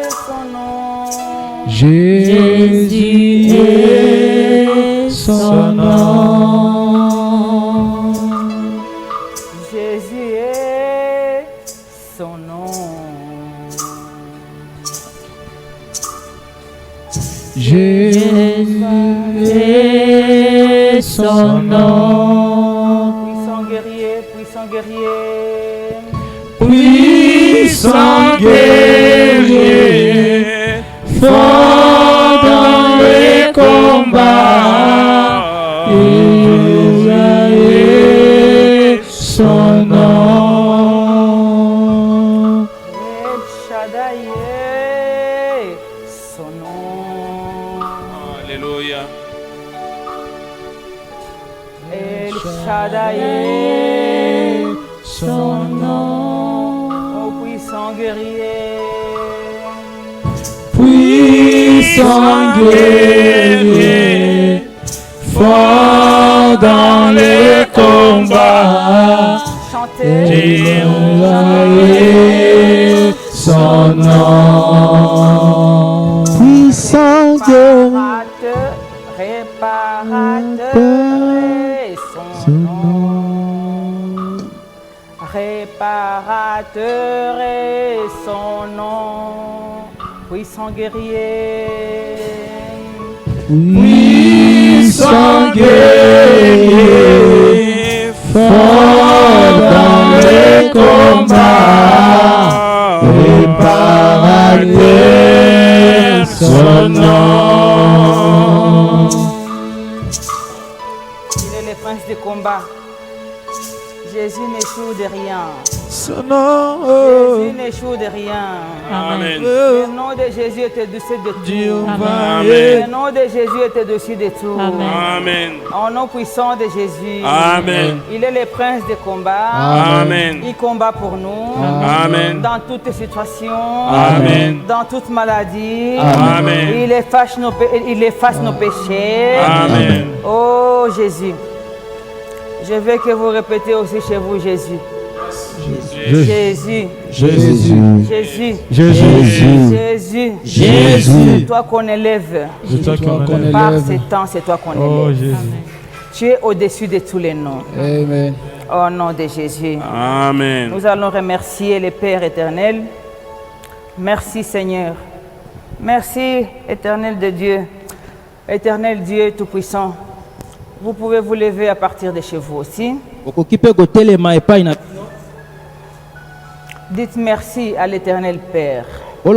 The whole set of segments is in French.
son nom. Jésus est son nom. Jésus est son nom. Jésus est son nom. Puissant guerrier, puissant guerrier. Puissant guerrier, fort dans les combats, il est son nom. El Shaddai est son nom. Alléluia. El Shaddai est Son nom. oh puissant guerrier. Puissant guerrier, fort dans les combats, Chantez. il est son nom. Puissant guerrier, Réparateur est son nom. Réparateur est son nom. Puissant guerrier. puissant guerrier, fort dans les combats, réparateur son nom. Il est le prince du combat. Jésus n'échoue de rien. Son nom, Jésus n'échoue de rien. Amen. Le nom de Jésus est au-dessus de tout. Amen. Le nom de Jésus est au-dessus de tout. Amen. Au nom puissant de Jésus. Amen. Il est le prince des combats. Amen. Il combat pour nous. Amen. Dans toutes situations. Amen. Dans toute maladie. Amen. Il efface nos péchés. Amen. Oh Jésus. Je veux que vous répétez aussi chez vous Jésus. Jésus. Jésus, Jésus. Jésus, Jésus. Jésus. C'est toi qu'on élève. C'est toi qu'on Par élève. ces temps, c'est toi qu'on Oh élève. Jésus. Tu es au-dessus de tous les noms. Amen. Au nom de Jésus. Amen. Nous allons remercier le Père éternel. Merci Seigneur. Merci éternel de Dieu. Éternel Dieu Tout-Puissant. Vous pouvez vous lever à partir de chez vous aussi. Dites merci à l'éternel Père. Au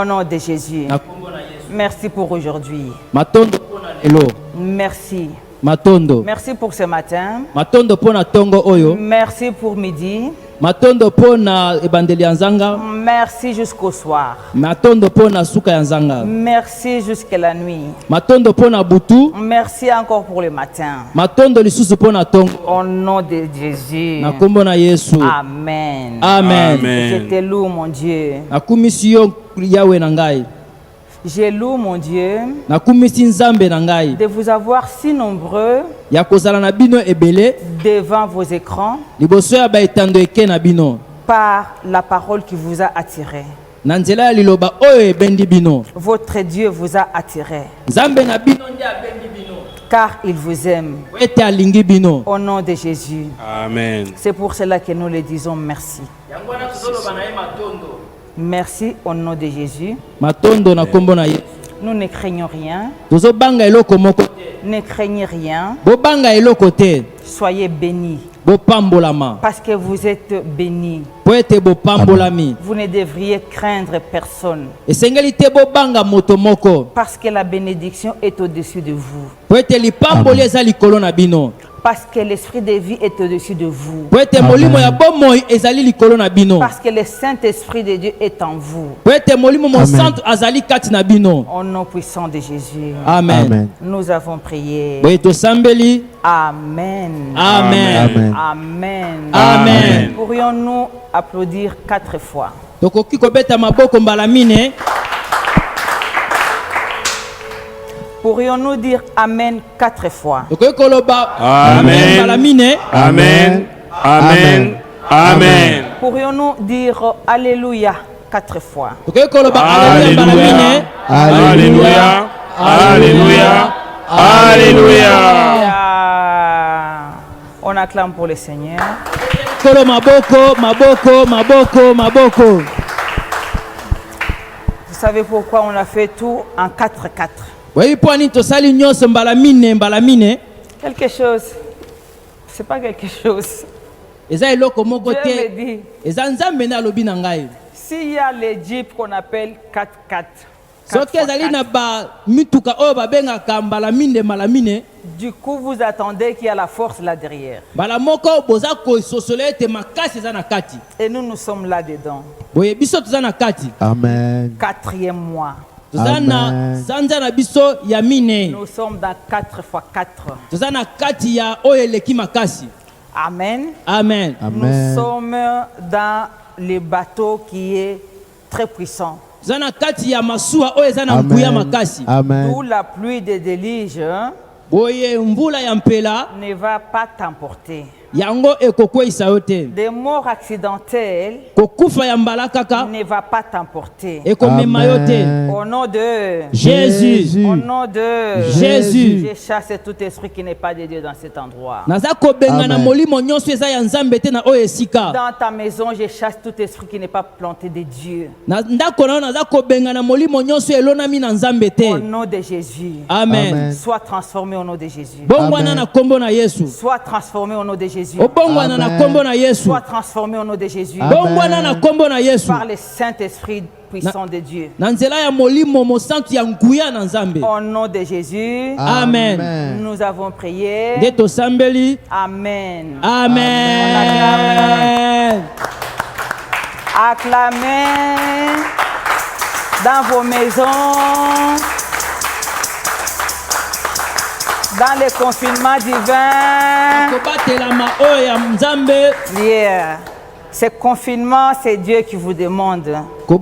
nom de Jésus. Merci pour aujourd'hui. Merci. Merci pour ce matin. Merci pour midi. Merci jusqu'au soir. Merci jusqu'à la nuit. Merci encore pour le matin. Au nom de Jésus. Amen. Amen. Je te loue, mon Dieu. Je loue, mon Dieu, de vous avoir si nombreux devant vos écrans par la parole qui vous a attiré. Votre Dieu vous a attiré car il vous aime. Au nom de Jésus. Amen. C'est pour cela que nous le disons merci. Merci au nom de Jésus. Nous ne craignons rien. Ne craignez rien. Soyez bénis. Parce que vous êtes bénis. Vous ne devriez craindre personne. Parce que la bénédiction est au-dessus de vous. Parce que l'esprit de vie est au-dessus de vous. Parce que le Saint-Esprit de Dieu est en vous. Au nom puissant de Jésus. Amen. Nous avons prié. Amen. Amen. Amen. Amen. Pourrions-nous applaudir 4 fois? Pourrions-nous dire Amen 4 fois? Amen. Amen. Amen. Amen. Pourrions-nous dire Alléluia 4 fois. Alléluia. Alléluia. Alléluia. Alléluia. On acclame pour le Seigneur. Vous savez pourquoi on a fait tout en 4-4? Quelque chose. C'est pas quelque chose. Dieu me dit, s'il y a les jeeps qu'on appelle 4x4, du coup vous attendez qu'il y a la force là derrière. Et nous sommes là dedans. Amen. 4e mois. Amen. Nous sommes dans 4x4. Amen. Amen. Nous sommes dans le bateau qui est très puissant. Amen. D'où la pluie de déluge ne va pas t'emporter. Des morts accidentelles ne va pas t'emporter. Amen. Au nom de Jésus. Au nom de Jésus. Je chasse tout esprit qui n'est pas de Dieu dans cet endroit. Amen. Dans ta maison, je chasse tout esprit qui n'est pas planté de Dieu. Au nom de Jésus. Amen. Sois transformé au nom de Jésus. Amen. Sois transformé au nom de Jésus. Amen. Sois transformé au nom de Jésus. Amen. Par le Saint-Esprit puissant de Dieu. Au nom de Jésus. Amen. Nous avons prié. Amen. Amen. Acclamez dans vos maisons, dans les confinements divins. Yeah. Ce confinement, c'est Dieu qui vous demande de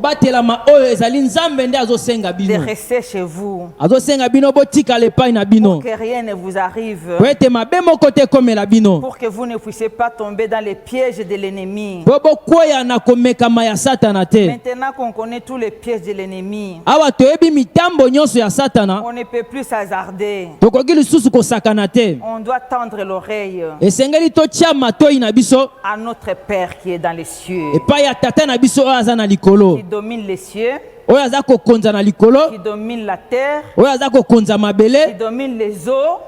rester chez vous pour que rien ne vous arrive, pour que vous ne puissiez pas tomber dans les pièges de l'ennemi. Maintenant qu'on connaît tous les pièges de l'ennemi, on ne peut plus s'hasarder. On doit tendre l'oreille à notre Père qui est dans les cieux, qui domine les cieux, qui domine la terre, qui domine les eaux,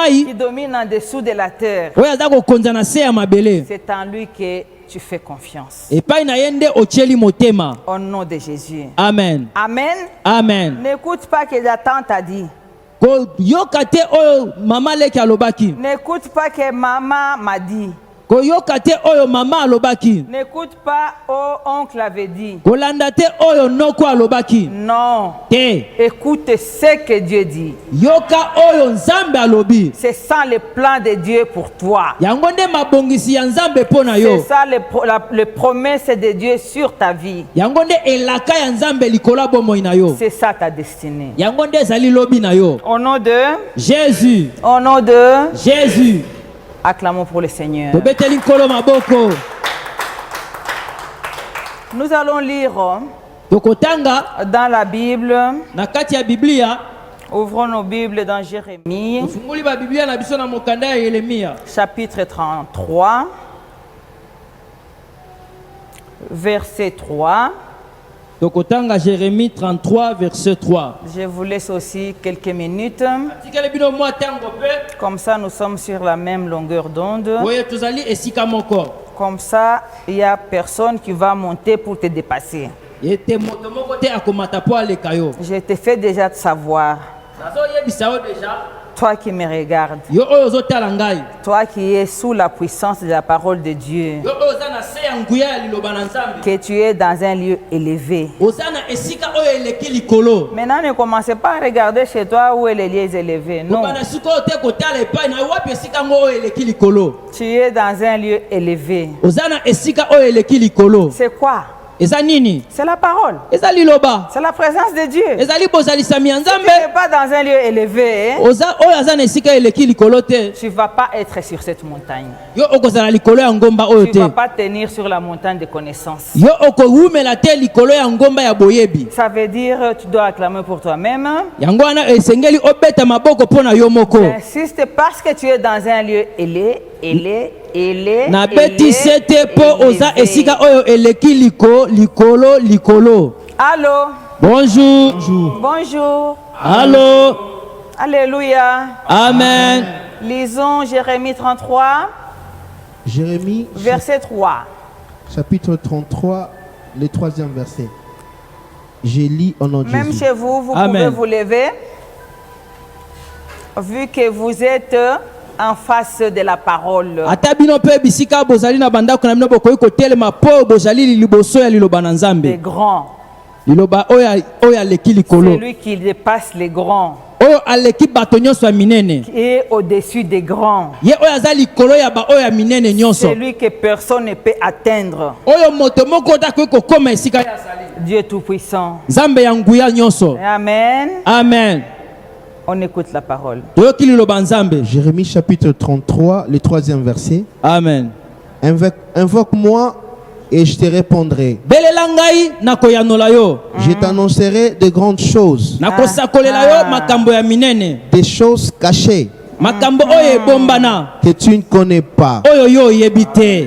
qui domine en dessous de la terre. C'est en lui que tu fais confiance. Au nom de Jésus. Amen. Amen. Amen. N'écoute pas que Nathan t'a dit. N'écoute pas que maman m'a dit. N'écoute pas, oh, oncle avait dit. Non. Écoute ce que Dieu dit. C'est ça le plan de Dieu pour toi. C'est ça le promesse de Dieu sur ta vie. C'est ça ta destinée. Au nom de Jésus. Au nom de Jésus. Acclamons pour le Seigneur. Nous allons lire dans la Bible. Ouvrons nos Bibles dans Jérémie, chapitre 33, verset 3. Jérémie 33, verset 3. Je vous laisse aussi quelques minutes. Comme ça, nous sommes sur la même longueur d'onde. Comme ça, il n'y a personne qui va monter pour te dépasser. Je te fais déjà de savoir. Toi qui me regardes, toi qui es sous la puissance de la parole de Dieu, que tu es dans un lieu élevé. Maintenant, ne commencez pas à regarder chez toi où est les lieux élevés. Non. Tu es dans un lieu élevé. C'est quoi? eza nini? C'est la parole. Eza liloba. C'est la présence de Dieu. Eza libozalisami ya Tu Nzambe. n'es pas dans un lieu élevé. Oza oyo aza na esika eleki likolo te. Tu ne vas pas être sur cette montagne. Yo okozala likolo ya ngomba oyo Tu te. ne vas pas tenir sur la montagne de connaissances. Yo okowumela te likolo ya ngomba ya boyebi. Ça veut dire tu dois acclamer pour toi-même. Yango wana esengeli obeta maboko pona yo moko. Insiste parce que tu es dans un lieu élevé. Na beti sete po oza esika oyo eleki likolo. Allô? Bonjour. Bonjour. Allô. Alléluia. Amen. Lisons Jérémie 33, Jérémie, verset 3. chapitre 33, le 3e verset. Je lis au nom de Même Jésus. chez vous, vous Amen. pouvez vous lever. Vu que vous êtes en face de la parole. Ata bino pe bisika bozali na bandako na bino bokoyi kotelema po bozali liboso ya liloba na Des Nzambe. grands. Liloba oyo aleki likolo. Celui qui dépasse les grands. Oyo aleki bato nyonso ya minene. Qui est au-dessus des grands. Ye oyo aza likolo ya ba oyo ya minene nyonso. Celui que personne ne peut atteindre. Oyo moto moko takoyi kokoma esika ya azali. Dieu Tout-Puissant. Nzambe ya nguya nyonso. Amen. Amen. On écoute la parole. Toyoki liloba Nzambe. Jérémie chapitre 33, le 3e verset. Amen. Invoque-moi et je te répondrai. Belela ngai nakoyanola yo. Je t'annoncerai de grandes choses, Nakosakolela yo makambo ya minene. des choses cachées Makambo oyo ebombana. que tu ne connais pas. Oyo yo oyebi te.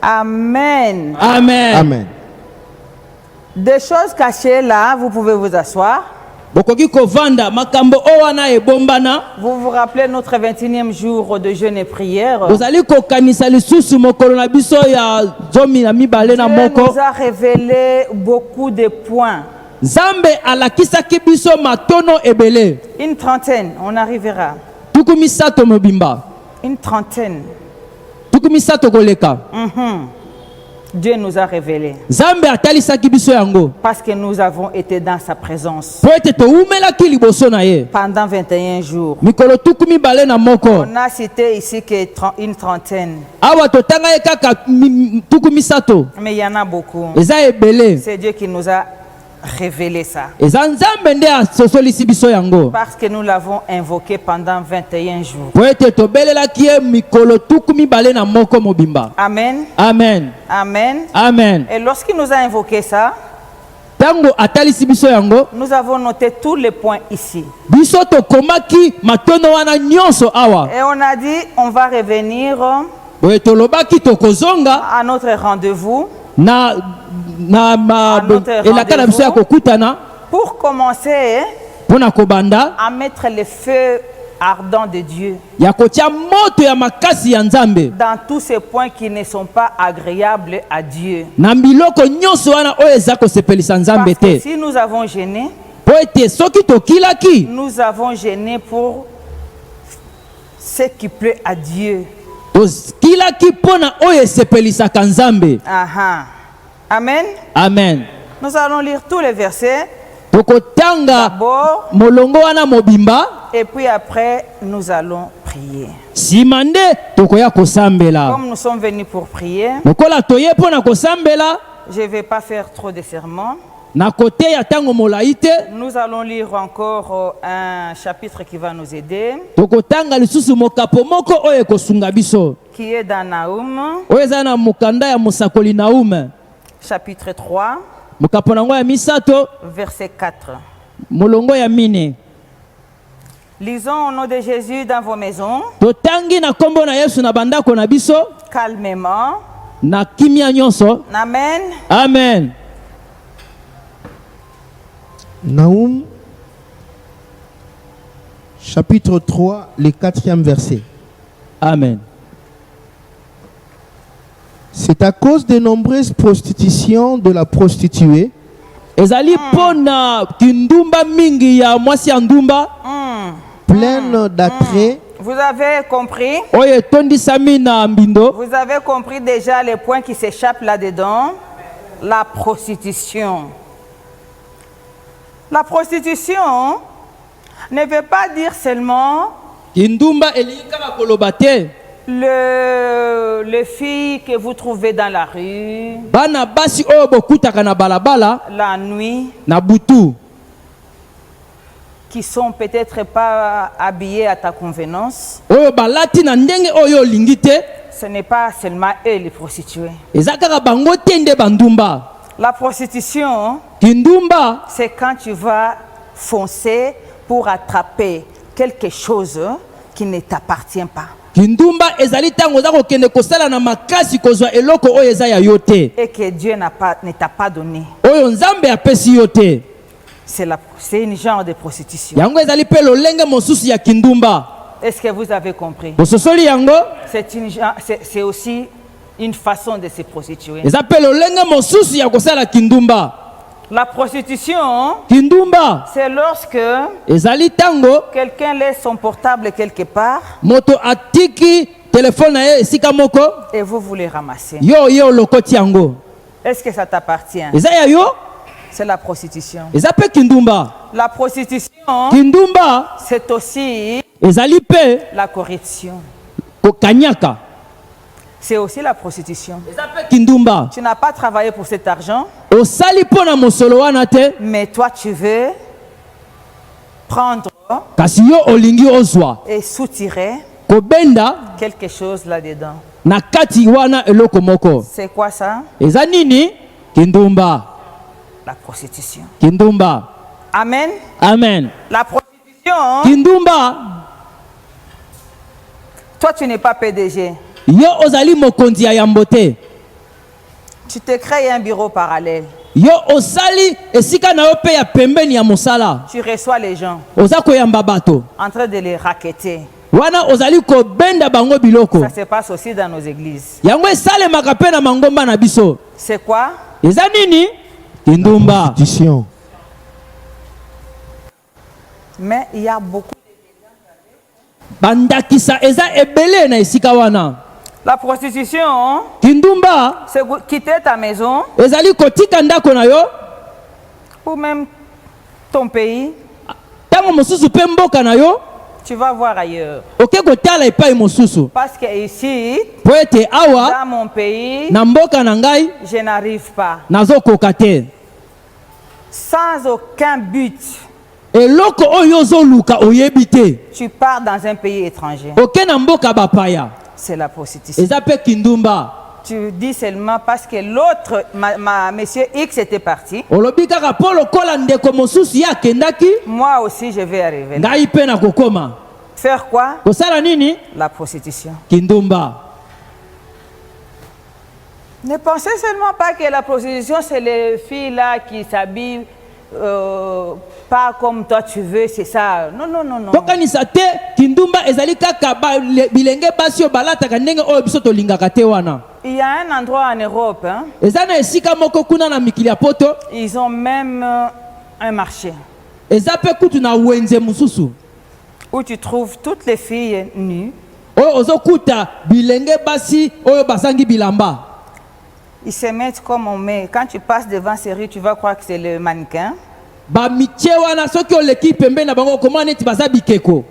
Amen. Amen. Amen. Des choses cachées là, vous pouvez vous asseoir. Bokoki kovanda makambo oyo wana ebombana. Vous vous rappelez notre 21e jour de jeûne et prière. Bozali kokanisa lisusu mokolo na biso ya zomi na mibale na Dieu moko. nous a révélé beaucoup de points. Nzambe alakisaki biso matono ebele. Une trentaine, on arrivera. Tuku misato mobimba. Une trentaine. Tuku misato koleka. Dieu nous a révélé. Nzambe atalisaki biso yango. Parce que nous avons été dans sa présence. Po ete toumelaki liboso na ye. Pendant 21 jours. Mikolo tuku mibale na moko. On a cité ici que une trentaine. Awa totanga ye kaka tuku misato. Mais il y en a beaucoup. Eza ebele. C'est Dieu qui nous a révélé ça. Eza Nzambe nde asosolisi biso yango. Parce que nous l'avons invoqué pendant 21 jours. Po ete tobelelaki ye mikolo tuku mibale na moko mobimba. Amen. Amen. Amen. Amen. Et lorsqu'il nous a invoqué ça, Tango atalisi biso yango. nous avons noté tous les points ici. Biso tokomaki matono wana nyonso awa. Et on a dit, on va revenir Boye tolobaki tokozonga à notre rendez-vous na notre elaka na biso ya kokutana pour commencer mpona kobanda à mettre le feu ardent de Dieu ya kotia moto ya makasi ya Nzambe dans tous ces points qui ne sont pas agréables à Dieu. na biloko nyonso wana oyo eza kosepelisa Nzambe Parce que te. si nous avons gêné, Po ete soki tokilaki nous avons gêné pour ce qui plaît à Dieu. tokilaki mpona oyo esepelisaka Nzambe. Aha. Amen. Amen. Nous allons lire tous les versets Tokotanga d'abord molongo wana mobimba et puis après nous allons prier. nsima nde tokoya kosambela. Comme nous sommes venus pour prier, Lokola toye mpona kosambela je ne vais pas faire trop de sermons. na kote ya ntango molai te. Nous allons lire encore un chapitre qui va nous aider, Tokotanga lisusu mokapo moko oyo ekosunga biso qui est dans Naoum, oyo eza na mokanda ya mosakoli Naume, chapitre 3, mokapo nango ya misato verset 4. molongo ya mine. Lisons au nom de Jésus dans vos maisons, Totangi na kombo na Yesu na bandako na biso calmement. na kimia nyonso. Amen. Amen. Naoum, chapitre 3, le 4e verset. Amen. C'est à cause des nombreuses prostitutions de la prostituée Ezali pona kindumba mingi ya mwasi ya ndumba pleine d'attrait Vous avez compris? oyo etondisami na mbindo. Vous avez compris déjà les points qui s'échappent là-dedans. La prostitution. La prostitution ne veut pas dire seulement Kindumba elingi kaka koloba te les filles que vous trouvez dans la rue, bana basi oyo bokutaka na balabala la nuit, na butu, qui sont peut-être pas habillées à ta convenance, oyo balati na ndenge oyo olingi te, ce n'est pas seulement eux les prostituées. eza kaka bango te nde bandumba. La prostitution, Kindumba c'est quand tu vas foncer pour attraper quelque chose qui ne t'appartient pas. kindumba ezali tango za kokende kosala na makasi kozwa eloko oyo eza ya yo te, Et que Dieu ne t'a pas donné. oyo nzambe apesi yo te. C'est une genre de prostitution. Yango ezali pe lolenge mosusu ya kindumba. Est-ce que vous avez compris? Bososoli yango C'est aussi une façon de se prostituer. eza pe lolenge mosusu ya kosala kindumba. La prostitution, Kindumba c'est lorsque ezali tango quelqu'un laisse son portable quelque part moto atiki telefone na ye esika moko, et vous voulez ramasser. yo lokoti yango. Est-ce que ça t'appartient? Eza ya yo, C'est la prostitution. eza pe kindumba. La prostitution, Kindumba c'est aussi ezali pe la corruption. kokanyaka. C'est aussi la prostitution. Eza pe kindumba. Tu n'as pas travaillé pour cet argent, Osali pona mosolo wana te, mais toi tu veux prendre kasi yo olingi ozwa et soutirer kobenda quelque chose là-dedans. na kati wana eloko moko. C'est quoi ça? Eza nini? Kindumba. La prostitution. Kindumba. Amen. Amen. La prostitution, Kindumba, toi tu n'es pas PDG. yo ozali mokonzi ya yambo te. Tu te crées un bureau parallèle. Yo osali esika na yo pe ya pembeni ya mosala. Tu reçois les gens Oza koyamba bato. en train de les racketter. Wana ozali kobenda bango biloko. Ça se passe aussi dans nos églises. Yango esalemaka pe na mangomba na biso. C'est quoi? Eza nini? Kindumba. Prostitution. Mais il y a beaucoup. Bandakisa eza ebele na esika wana. La prostitution, Kindumba c'est quitter ta maison ezali kotika ndako na yo, ou même ton pays. tango mosusu pe mboka na yo, Tu vas voir ailleurs. oke kotala epai mosusu. Parce que ici, Po ete awa dans mon pays, na mboka na ngai je n'arrive pas. nazokoka te. Sans aucun but, Eloko oyo ozoluka oyebi te. tu pars dans un pays étranger. Oke na mboka bapaya. C'est la prostitution. Eza pe kindumba. Tu dis seulement parce que l'autre, monsieur X était parti. Olobi kaka po lokola ndeko mosusu ya kendaki, Moi aussi, je vais arriver là. ngai pe na kokoma. Faire quoi? Kosala nini? La prostitution. Kindumba. Ne pensez seulement pas que la prostitution, c'est les filles là qui s'habillent pas comme toi tu veux, c'est ça. Non, non, non, non. Tokanisa te kindumba ezali kaka bilenge basi oyo balataka ndenge oyo biso tolingaka te wana. Il y a un endroit en Europe, hein, Eza na esika moko kuna na mikili ya poto, ils ont même un marché eza pe kutu na wenze mususu où tu trouves toutes les filles nues. oyo ozokuta bilenge basi oyo basangi bilamba. Ils se mettent comme on met. Quand tu passes devant ces rues, tu vas croire que c'est le mannequin. Ba mitie wana soki oleki pembe na bango koma neti baza bikeko.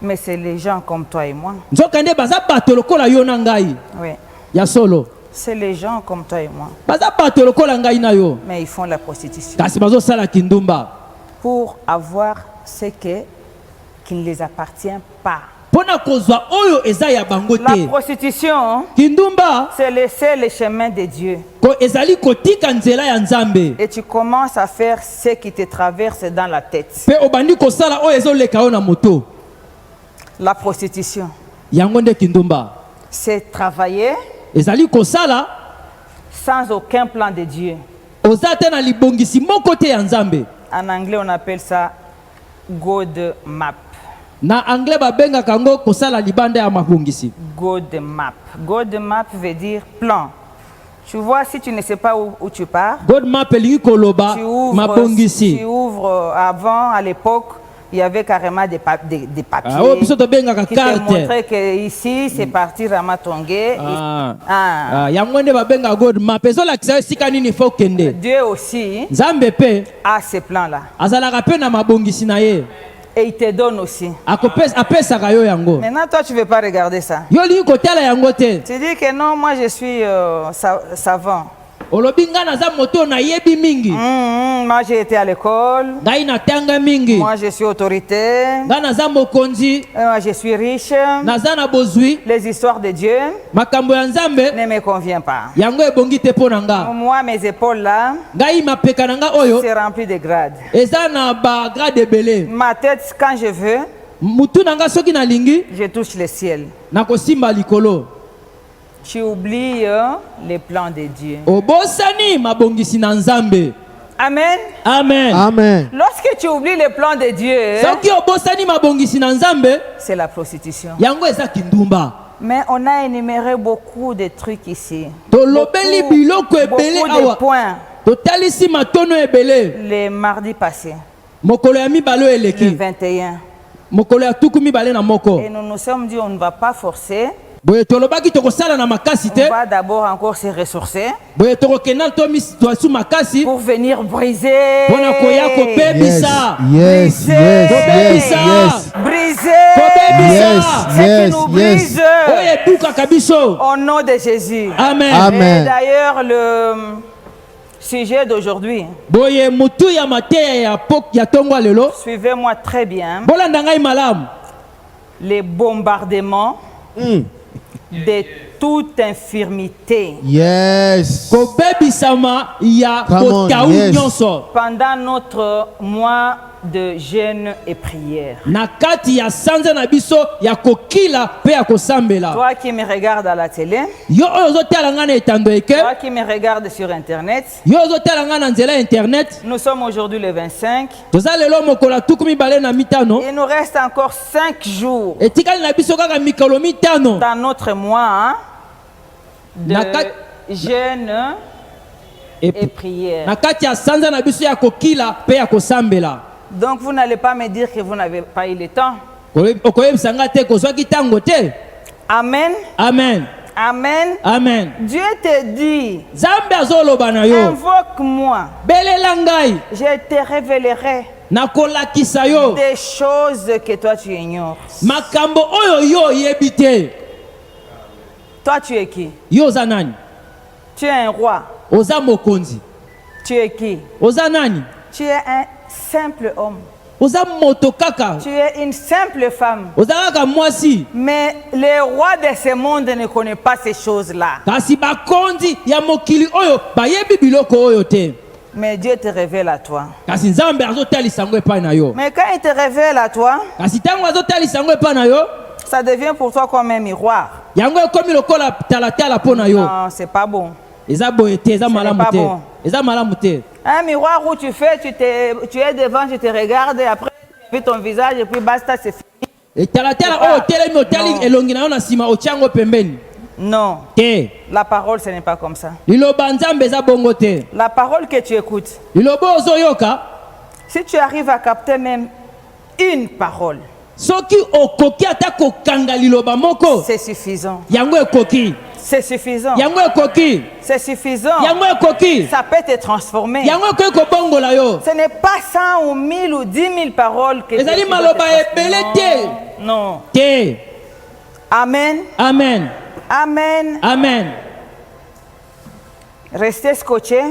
Mais c'est les gens comme toi et moi. Nzoka nde baza bato lokola yo na ngai. Oui. Ya solo. C'est les gens comme toi et moi. Baza bato lokola ngai na yo. Mais ils font la prostitution Kasi bazosala kindumba. pour avoir ce qui ne les appartient pas. Pona kozwa oyo eza ya bango La te. prostitution, Kindumba c'est laisser le chemin de Dieu. ko ezali kotika nzela ya Nzambe. Et tu commences à faire ce qui te traverse dans la tête. Pe obandi kosala oyo ezoleka yo na moto. La prostitution, Yango nde kindumba. c'est travailler Ezali kosala sans aucun plan de Dieu. oza te na libongisi moko te ya Nzambe. En anglais, on appelle ça God map. Na anglais babengaka yango kosala libanda ya mabongisi. God map. God map veut dire plan. Tu vois, si tu ne sais pas où tu pars, God map elingi koloba tu ouvres, mabongisi. avant, à l'époque, il y avait carrément des papiers Oh biso to bengaka qui te carte. montraient que ici, c'est parti Ramatongue. Yango nde babenga God map ezolakisa esika nini fo kende. Dieu aussi Nzambe pe a ces plans-là. azalaka pe na mabongisi na ye. Et il te donne aussi. apesaka yo yango. Maintenant, toi, tu ne veux pas regarder ça. Yo lingi kotala yango te. Tu dis que non, moi, je suis savant. Olobi nga naza moto na yebi mingi. Moi, j'ai été à l'école. Ngai natanga mingi. Moi, je suis autorité. Nga naza mokonzi. Moi, je suis riche. Naza na bozwi. Les histoires de Dieu Makambo ya Nzambe ne me conviennent pas. yango ebongi te mpo na nga. Moi, mes épaules là, Ngai mapeka na nga oyo c'est rempli de grades. eza na ba grade ebele. Ma tête, quand je veux, Mutu na nga soki nalingi je touche le ciel. nakosimba likolo. Tu oublies les plans de Dieu. Obosani mabongisi na Nzambe. Amen. Amen. Amen. Lorsque tu oublies les plans de Dieu, Soki obosani mabongisi na Nzambe c'est la prostitution. yango eza kindumba. Mais on a énuméré beaucoup de trucs ici. Tolobeli biloko ebele Beaucoup de awa. points Totalisi matono ebele. les mardis passés, Mokolo ya mibale le eleki. 21. Mokolo ya tuku mibale na moko. Et nous nous sommes dit, on ne va pas forcer. Boye tolobaki tokosala na makasi On te. va d'abord encore se ressourcer Boye tokokenda toasu makasi. pour venir briser. Mpona koya kobebisa. Yes, yes, yes, yes, yes. Briser. Kobebisa. Ce qui Yes, nous yes. brise. Oyo ebukaka biso. Au nom de Jésus. Amen. Amen. Et d'ailleurs, le sujet d'aujourd'hui, Boye mutu ya mateya ya tongo lelo. suivez-moi très bien, Bolanda ngai malamu. les bombardements de toute infirmité. Yes. Kobebisama ya Come on, kotau yes. nyonso. Pendant notre mois de jeûne et prière. Na kati ya sanza na biso ya kokila pe ya kosambela. Toi qui me regardes à la télé, Yo oyo ozotala nga na etando eke. toi qui me regardes sur Internet, Yo ozotala nga na nzela internet. nous sommes aujourd'hui le 25. Toza lelo mokolo tuku mibale na mitano. Il nous reste encore 5 jours Etikali na biso kaka mikolo mitano. dans notre mois de Naka- jeûne et prière. Na kati ya sanza na biso ya kokila pe ya kosambela. Donc vous n'allez pas me dire que vous n'avez pas eu le temps. Okoyebisa nga te kozwaki tango te. Amen. Amen. Amen. Amen. Dieu te dit, Nzambe azoloba na yo. invoque-moi, Belela ngai. je te révélerai Nakolakisa yo. des choses que toi tu ignores. Makambo oyo yo oyebi te. Toi tu es qui? Yo oza nani? Tu es un roi. Oza mokonzi. Tu es qui? Oza nani? Tu es un simple homme. Oza moto kaka. Tu es une simple femme. Oza kaka mwasi. Mais les rois de ce monde ne connaissent pas ces choses-là. Kasi bakonzi ya mokili oyo bayebi biloko oyo te. Mais Dieu te révèle à toi. Kasi Nzambe azotalisa ngo epai na yo. Mais quand il te révèle à toi, Kasi tango azotalisa ngo epai na yo, ça devient pour toi comme un miroir. yango ekomi lokola talatala mpo na yo. Non, c'est pas bon. Eza boye te, eza malamu pas te. bon. Eza malamu te. Un miroir où tu fais, tu es devant, tu te regardes, et après tu fais ton visage, et puis basta, c'est fini. Talatala oyo telemi otali elongi na yo na nsima otyango pembeni. Non, Te. la parole, ce n'est pas comme ça. Liloba Nzambe eza bongo te. La parole que tu écoutes, Liloba ozoyoka, si tu arrives à capter même une parole, soki okoki ata kokanga liloba moko, c'est suffisant. yango ekoki. C'est suffisant. Yango ekoki. C'est suffisant. Yango ekoki. Ça peut te transformer. Yango ekoki kobongola yo. Ce n'est pas 100 ou 1000 ou 10 000 paroles que Ezali qui doivent maloba te ebele transformer. te. Non. Te. Amen. Amen. Amen. Amen. Restez scotchés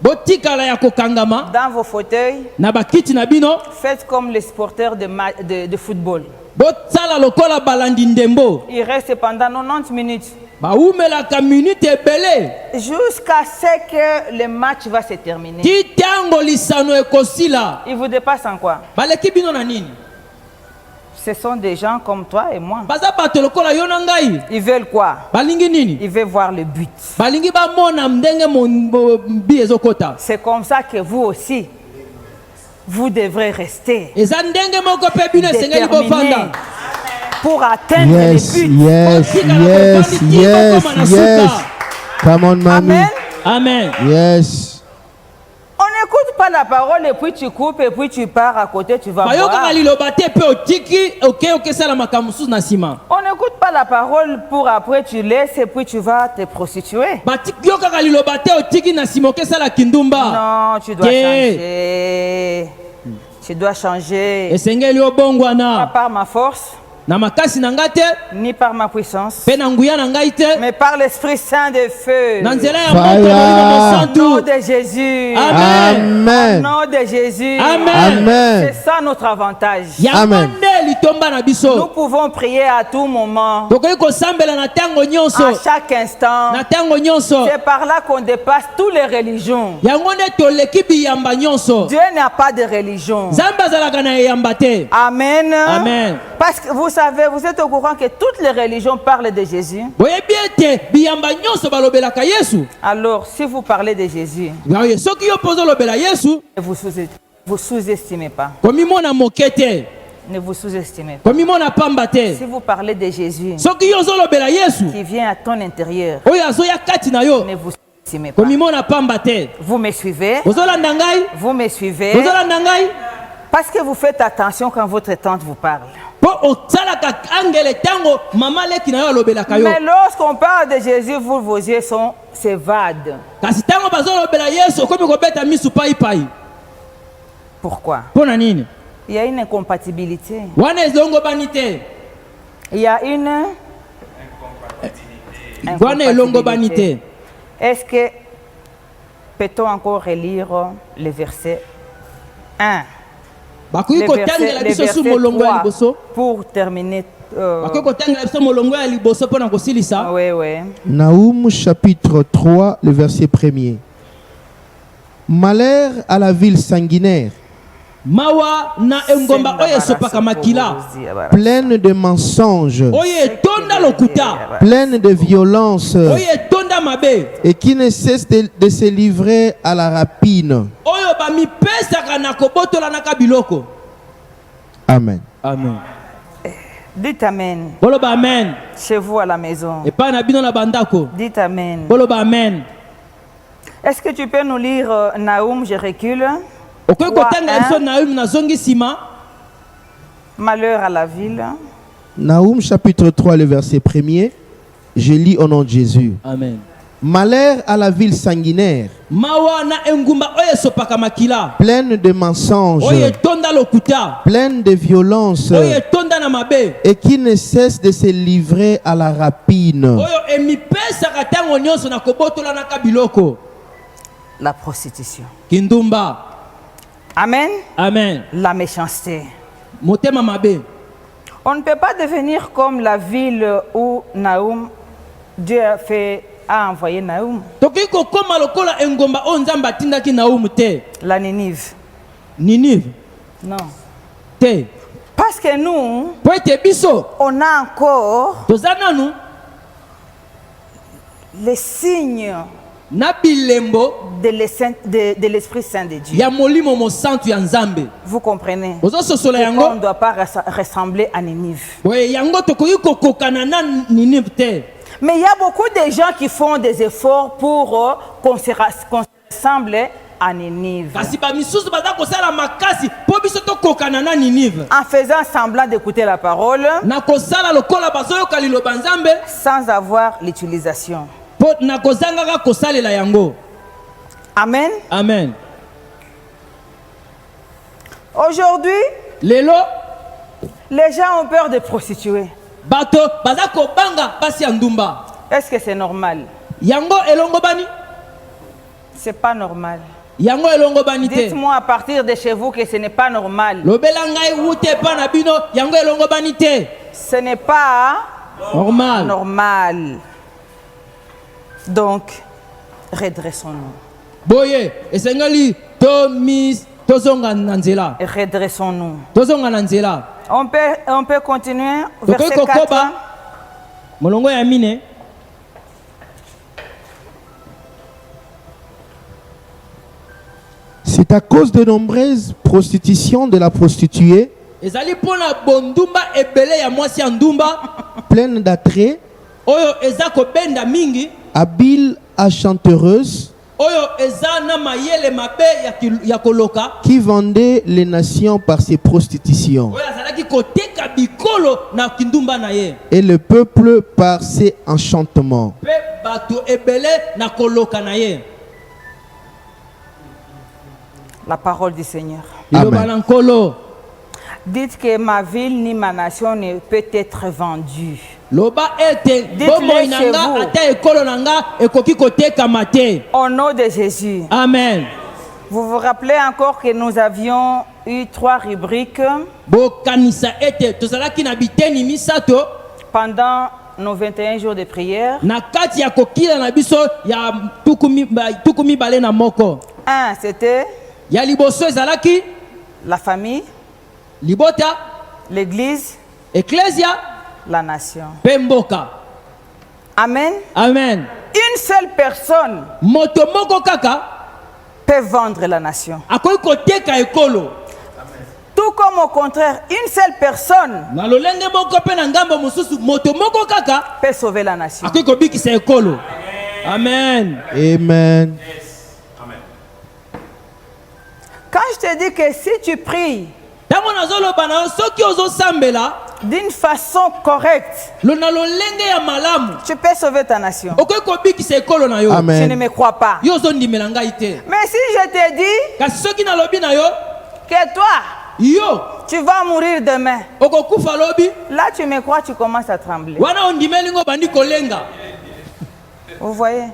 Botikala ya kokangama dans vos fauteuils. na bakiti na bino. Faites comme les supporters de football. Bosala lokola balandi ndembo. Il reste pendant 90 minutes Baumelaka minute ebele. jusqu'à ce que le match va se terminer. Ti tango lisano ekosila. Ils vous dépassent en quoi? Baleki bino na nini? Ce sont des gens comme toi et moi. Baza bato lokola yo na ngai. Ils veulent quoi? Balingi nini? Ils veulent voir le but. Balingi bamona ndenge bi ezokota. C'est comme ça que vous aussi, vous devrez rester Eza ndenge moko pe bino esengeli déterminés bofanda. pour atteindre Yes, les buts. yes, yes, yes, yes. Come on, mommy. Amen. Amen. Yes. On n'écoute pas la parole et puis tu coupes et puis tu pars à côté, tu vas Bayoka boire. liloba te pe otiki oke sala makambo mosusu na nsima. On n'écoute pas la parole pour après tu laisses et puis tu vas te prostituer. Yokaka liloba te otiki na nsima oke sala kindumba. Non, tu dois Te. changer. Je dois changer esengeli pas obongwana par ma force, na makasi na ngai te ni par ma puissance, mpe na nguya na ngai te mais par l'Esprit Saint de feu. na nzela ya Fire. moto ya Au nom mosantu. de Jésus. Amen. Au Amen. nom de Jésus. Amen. Amen. C'est ça notre avantage. yango Amen. nde litomba na Nous biso pouvons prier à tout moment, tokoki kosambela na ntango nyonso à chaque instant. na ntango nyonso C'est par là qu'on dépasse toutes les religions. yango nde toleki biyamba nyonso Dieu n'a pas de religion. nzambe azalaka na eyamba te. Amen. Amen. Parce que vous savez, vous êtes au courant que toutes les religions parlent de Jésus. boyebi ete biyamba nyonso balobelaka yesu. Alors, si vous parlez de Jésus, Oye, soki yo mpo ozolobela yesu vous sous-estimez pas. komimona moke te Ne vous sous-estimez pas. komimona pamba te. Si vous parlez de Jésus soki yo ozolobela yesu qui vient à ton intérieur, oyo azoya kati na yo ne vous sous-estimez pas. komimona pamba te. Vous me suivez? ozolanda ngai Vous me suivez? ozolanda ngai Parce que vous faites attention quand votre tante vous parle. mpo osalaka angele ntango mama leki na yo alobelaka yo. Mais lorsqu'on parle de Jésus, vos yeux c'est vade. kasi ntango bazolobela yesu okomi kobeta misu paipai. Pourquoi? mpo na nini? Il y a une incompatibilité. wana elongobani te. Il y a une wana elongobani te. Est-ce que peut-on encore relire le verset 1? bakoki kotangela biso su molongo ya liboso. Pour terminer. bakoki kotangela biso molongo ya liboso mpo na kosilisa. Oui, oui. Naoum chapitre 3, le verset 1er. Malheur à la ville sanguinaire, mawa na engomba oyo esopaka makila, pleine de mensonges, oyo etonda lokuta, pleine de violence, oyo etonda mabe, et qui ne cesse de se livrer à la rapine. oyo bamipesaka na kobotolanaka biloko. Amen. Amen. Dites Amen. Boloba amen. Chez vous à la maison. Epai na bino na bandako. Dites Amen. Boloba amen. Est-ce que tu peux nous lire Naoum, je recule? okoki kotanga biso Naoum nazongi nsima. Malheur à la ville. Naoum chapitre 3, le verset 1er. Je lis au nom de Jésus. Amen. Malheur à la ville sanguinaire, mawa na engumba oyo esopaka makila, pleine de mensonges, oyo etonda lokuta, pleine de violence, oyo etonda na mabe, et qui ne cesse de se livrer à la rapine. oyo emipesaka ntango nyonso na kobotolanaka biloko. La prostitution. Kindumba. Amen. Amen. La méchanceté. Motema mabe. On ne peut pas devenir comme la ville où Naoum, Dieu a envoyé Naoum, tokoki kokoma lokola engomba oyo nzambe atindaki Naoum te. la Ninive. Ninive Non. te. Parce que nous, po ete biso on a encore toza nanu les signes na bilembo de l'Esprit Saint de Dieu. ya molimo mosantu ya nzambe. Vous comprenez? ozososola On yango ne doit pas ressembler à Ninive. boye yango tokoki kokokana na Ninive te. Mais il y a beaucoup de gens qui font des efforts pour qu'on se ressemble à Ninive. kasi bamisusu baza kosala makasi mpo biso tokokana na Ninive, En faisant semblant d'écouter la parole, na kosala lokola bazoyoka liloba nzambe sans avoir l'utilisation. mpo na kozangaka kosalela yango. Amen. Amen. Aujourd'hui, lelo les gens ont peur de prostituer. bato baza kobanga basi ya ndumba. Est-ce que c'est normal? yango elongobani. C'est pas normal. yango elongobani te. Dites-moi à partir de chez vous que ce n'est pas normal. lobela ngai wute epa na bino yango elongobani te. Ce n'est pas normal. normal. Donc, redressons-nous. boye esengeli tozonga na nzela. Redressons-nous. tozonga na nzela. On peut continuer. tokoki Verset 4. kokoba molongo ya mine. C'est à cause de nombreuses prostitutions de la prostituée, ezali mpona bondumba ebele ya mwasi ya ndumba pleine d'attrait, oyo eza kobenda mingi, habile à chanteuse, oyo eza na mayele mabe ya koloka, qui vendait les nations par ses prostitutions, oyo azalaki koteka bikolo na kindumba na ye, et le peuple par ses enchantements. mpe bato ebele na koloka na ye. La parole du Seigneur. liloba na nkolo. Dites que ma ville ni ma nation ne peut être vendue. Loba ete Dites-le bomoi chez nanga vous. ata ekolo nanga ekoki kotekama te. Au nom de Jésus. Amen. Vous vous rappelez encore que nous avions eu 3 rubriques Bokanisa ete tozalaki na biteni misato pendant nos 21 jours de prière. na kati ya kokila na biso ya tuku mibale na moko. Un, c'était Ya liboso ezalaki la famille, libota, l'église, ecclesia, la nation. pe mboka. Amen. Amen. Une seule personne Moto moko kaka peut vendre la nation. akoki koteka ekolo. Tout comme au contraire, une seule personne Na lolenge moko pe na ngambo mosusu moto moko kaka peut sauver la nation. akoki kobikisa ekolo. Amen. Amen. Quand je te dis que si tu pries Tango nazoloba na yo soki ozosambela d'une façon correcte, lo na lolenge ya malamu tu peux sauver ta nation. okoki kobikisa ekolo na yo. Tu ne Amen. me crois pas. Yo ozondimela ngai te. Mais si je te dis Kasi soki nalobi na yo que toi, yo tu vas mourir demain, okokufa lobi là tu me crois, tu commences à trembler. wana ondimeli ngo bandi kolenga. Vous voyez?